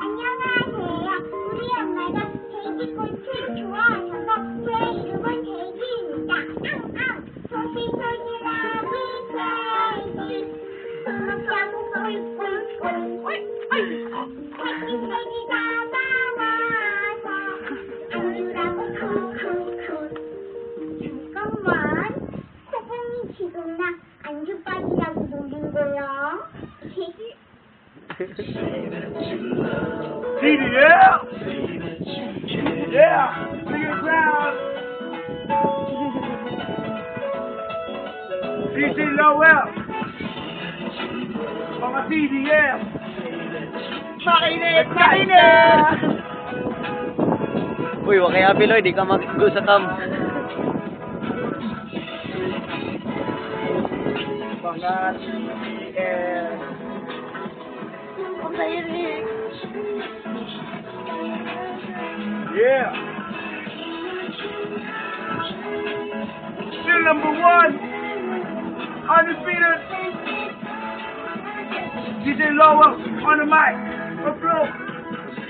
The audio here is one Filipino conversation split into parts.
안녕하세요. 우리 엄마가 돼지꽃을 좋아하셔서 제 이름은 돼지입니다. 앙앙 소시소시라비 돼지 소라고 꿀꿀꿀꿀 돼지가 나와서 안주라고 쿵쿵쿵 잠깐만 코봉이 지금 나 안주빨이라고 놀린 거야. CDL! Yeah! Bring it down! DJ Lowell! Mga CDL! Makinig! Makinig! Uy, wag kaya Piloy, di ka mag-go sa cam. Mga CDL! Yeah! Still number one! Undefeated! DJ Lowell on the mic! Approve!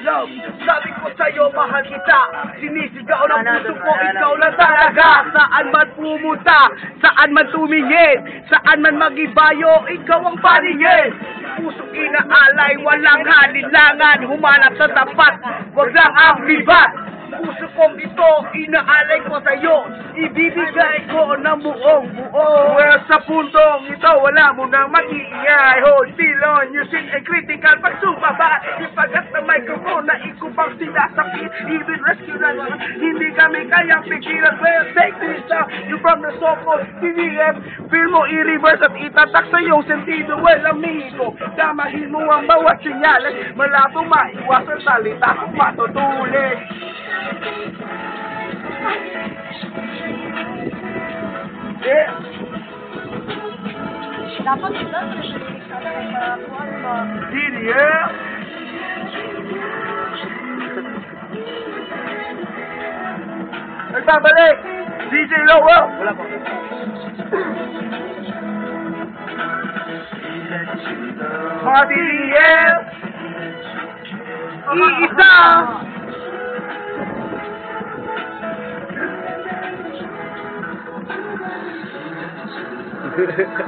Love, sabi ko sa'yo, mahal kita. Sinisigaw ng puso ko, ikaw lang talaga. Saan man pumunta, saan man tumingin, saan man magibayo, ikaw ang paningin. Puso inaalay, walang halilangan, humanap sa tapat, wag lang ang libat. Puso kong ito, inaalay ko sa'yo, ibibigay ko ng buong buo. Well, sa puntong ito, wala mo nang mag-iingay. Hold still on, using a critical pagsubaba. Ipagat na microphone na ikubang sinasakit, even rescue na lang. Hindi kami kayang pigilan. Well, take this out, you from the so-called TVM. Feel mo i-reverse at itatak sa iyong sentido. Well, amigo, damahin mo ang bawat sinyales. Malabo maiwasan salita kung matutulis. Yeah. Dapat sila sana ay marakuan mo. Yeah. Nagbabalik! DJ Lowell! Wala pa. Mga DDL! Iisa!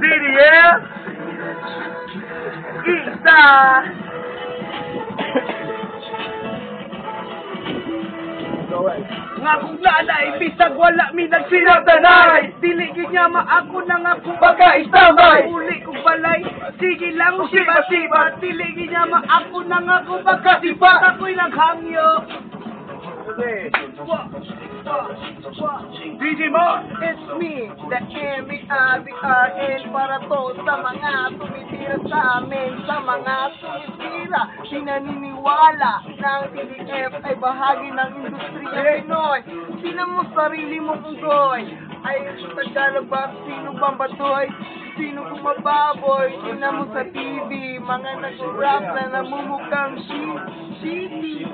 DDL! Iisa! Nga kung lalay, bisag wala mi nagsinagdanay. Diligid niya maako na nga kung baga istamay. Uli kong balay, sige lang siba-siba. Diligid niya maako na nga kung baga siba. Ako'y naghangyo. DJ Mo! It's me, the M-E-R-B-R-N para to sa mga tumitira sa amin, sa mga tumitira. Sinaniniwala na ang TDF ay bahagi ng industriya Pinoy. Tinan mo sarili mong unggoy. Ay, Tagalog ba? Sino bang batoy? Sino bumababoy? Tinan mo sa TV, mga nag-rap na namumukhang shitty.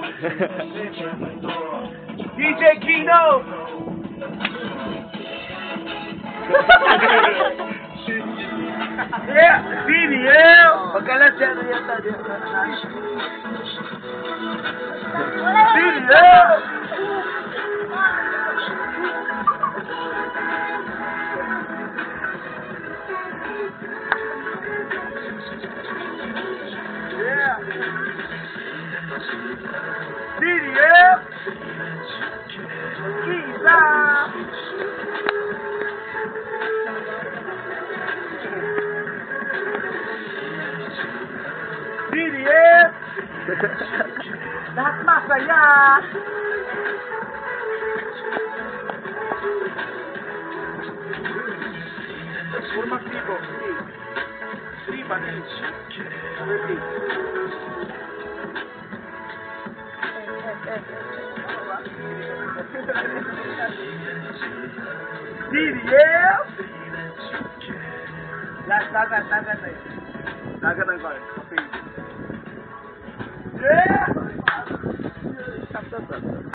DJ Kino! Yeah! DDL! Pagkalas yan yata. DDL! Yeah! DDL! Isa! DDL! Lahat masaya! Puro magtibo. 3 bundles. 30. DDL! Dagat eh. Dagat ang card. Okay. Yeah!